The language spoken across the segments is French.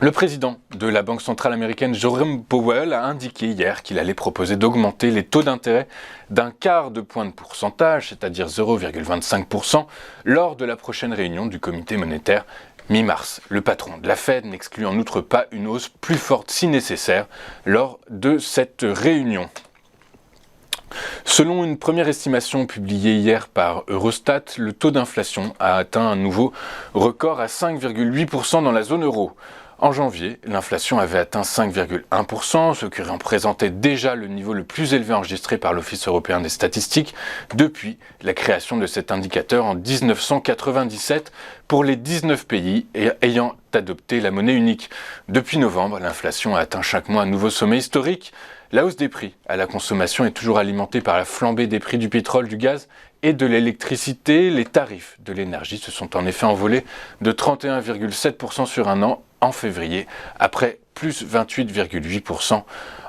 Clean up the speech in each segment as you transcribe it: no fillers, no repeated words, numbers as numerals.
Le président de la Banque centrale américaine, Jerome Powell, a indiqué hier qu'il allait proposer d'augmenter les taux d'intérêt d'un quart de point de pourcentage, c'est-à-dire 0,25%, lors de la prochaine réunion du comité monétaire mi-mars. Le patron de la Fed n'exclut en outre pas une hausse plus forte si nécessaire lors de cette réunion. Selon une première estimation publiée hier par Eurostat, le taux d'inflation a atteint un nouveau record à 5,8% dans la zone euro. En janvier, l'inflation avait atteint 5,1%, ce qui représentait déjà le niveau le plus élevé enregistré par l'Office européen des statistiques depuis la création de cet indicateur en 1997 pour les 19 pays ayant adopté la monnaie unique. Depuis novembre, l'inflation a atteint chaque mois un nouveau sommet historique. La hausse des prix à la consommation est toujours alimentée par la flambée des prix du pétrole, du gaz et de l'électricité. Les tarifs de l'énergie se sont en effet envolés de 31,7% sur un an en février, après plus 28,8%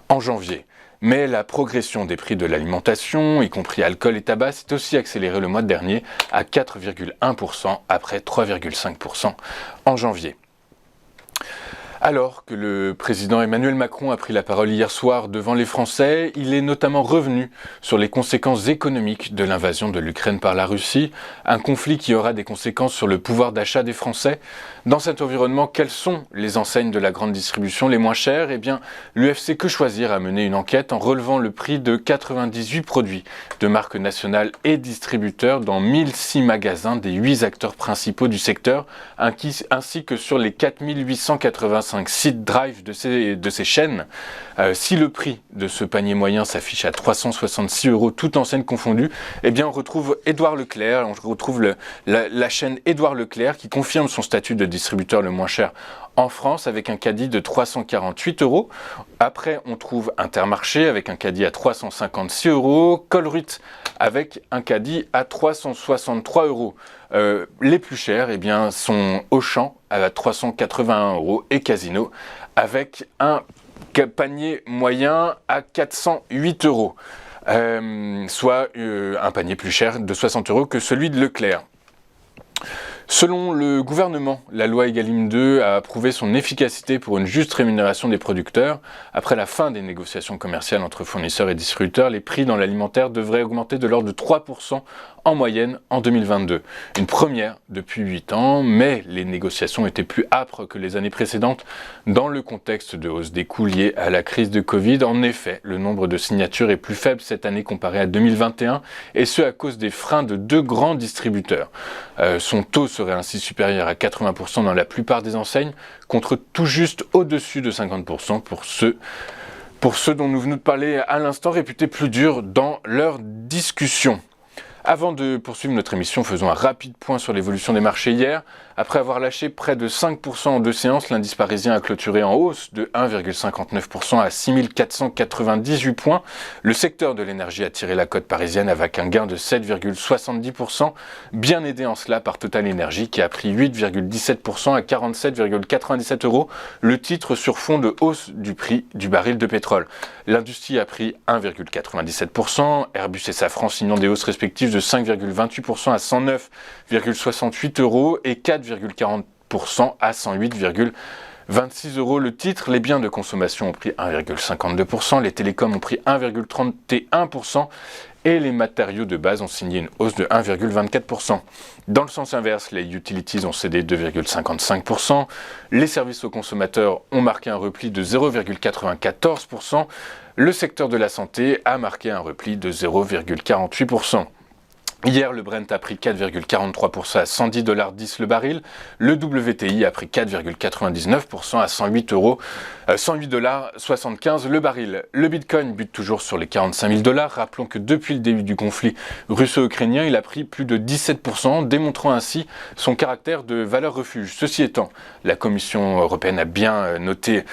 en janvier. Mais la progression des prix de l'alimentation, y compris alcool et tabac, s'est aussi accélérée le mois dernier à 4,1% après 3,5% en janvier. Alors que le président Emmanuel Macron a pris la parole hier soir devant les Français, il est notamment revenu sur les conséquences économiques de l'invasion de l'Ukraine par la Russie, un conflit qui aura des conséquences sur le pouvoir d'achat des Français. Dans cet environnement, quelles sont les enseignes de la grande distribution les moins chères ? Eh bien, l'UFC Que Choisir a mené une enquête en relevant le prix de 98 produits de marques nationales et distributeurs dans 1006 magasins des 8 acteurs principaux du secteur, ainsi que sur les 4885 sites Drive de ces chaînes. Si le prix de ce panier moyen s'affiche à 366 €, toutes enseignes confondues, eh bien on retrouve Édouard Leclerc, on retrouve la chaîne Édouard Leclerc qui confirme son statut de distributeur le moins cher en France avec un caddie de 348 €. Après, on trouve Intermarché avec un caddie à 356 €, Colruyt avec un caddie à 363 €. Les plus chers eh bien, sont Auchan à 381 € et Casino avec un panier moyen à 408 €, soit un panier plus cher de 60 € que celui de Leclerc. Selon le gouvernement, la loi Egalim 2 a prouvé son efficacité pour une juste rémunération des producteurs. Après la fin des négociations commerciales entre fournisseurs et distributeurs, les prix dans l'alimentaire devraient augmenter de l'ordre de 3% en moyenne en 2022. Une première depuis 8 ans, mais les négociations étaient plus âpres que les années précédentes dans le contexte de hausse des coûts liés à la crise de Covid. En effet, le nombre de signatures est plus faible cette année comparé à 2021, et ce à cause des freins de 2 grands distributeurs. Son taux serait ainsi supérieur à 80% dans la plupart des enseignes, contre tout juste au-dessus de 50% pour ceux dont nous venons de parler à l'instant, réputés plus durs dans leur discussion. Avant de poursuivre notre émission, faisons un rapide point sur l'évolution des marchés hier. Après avoir lâché près de 5% en 2 séances, l'indice parisien a clôturé en hausse de 1,59% à 6498 points. Le secteur de l'énergie a tiré la cote parisienne avec un gain de 7,70%, bien aidé en cela par Total Energy qui a pris 8,17% à 47,97 €, le titre sur fond de hausse du prix du baril de pétrole. L'industrie a pris 1,97%, Airbus et Safran signant des hausses respectives de 5,28% à 109,68 € et 4,40% à 108,26 €. Le titre, les biens de consommation ont pris 1,52%, les télécoms ont pris 1,31% et les matériaux de base ont signé une hausse de 1,24%. Dans le sens inverse, les utilities ont cédé 2,55%, les services aux consommateurs ont marqué un repli de 0,94%, le secteur de la santé a marqué un repli de 0,48%. Hier, le Brent a pris 4,43% à 110,10 $ le baril. Le WTI a pris 4,99% à 108,75 $ le baril. Le Bitcoin bute toujours sur les 45 000 $. Rappelons que depuis le début du conflit russo-ukrainien, il a pris plus de 17%, démontrant ainsi son caractère de valeur refuge. Ceci étant, la Commission européenne a bien noté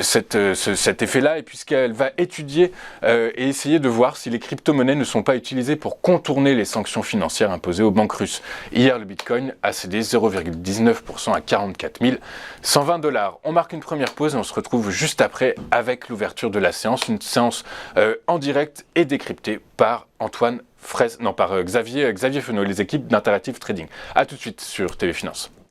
cet effet-là, et puisqu'elle va étudier et essayer de voir si les crypto-monnaies ne sont pas utilisées pour contourner les sanctions financières imposées aux banques russes. Hier, le Bitcoin a cédé 0,19% à 44 120 $. On marque une première pause et on se retrouve juste après avec l'ouverture de la séance, une séance en direct et décryptée par Xavier Fenot, les équipes d'Interactive Trading. A tout de suite sur TV Finance.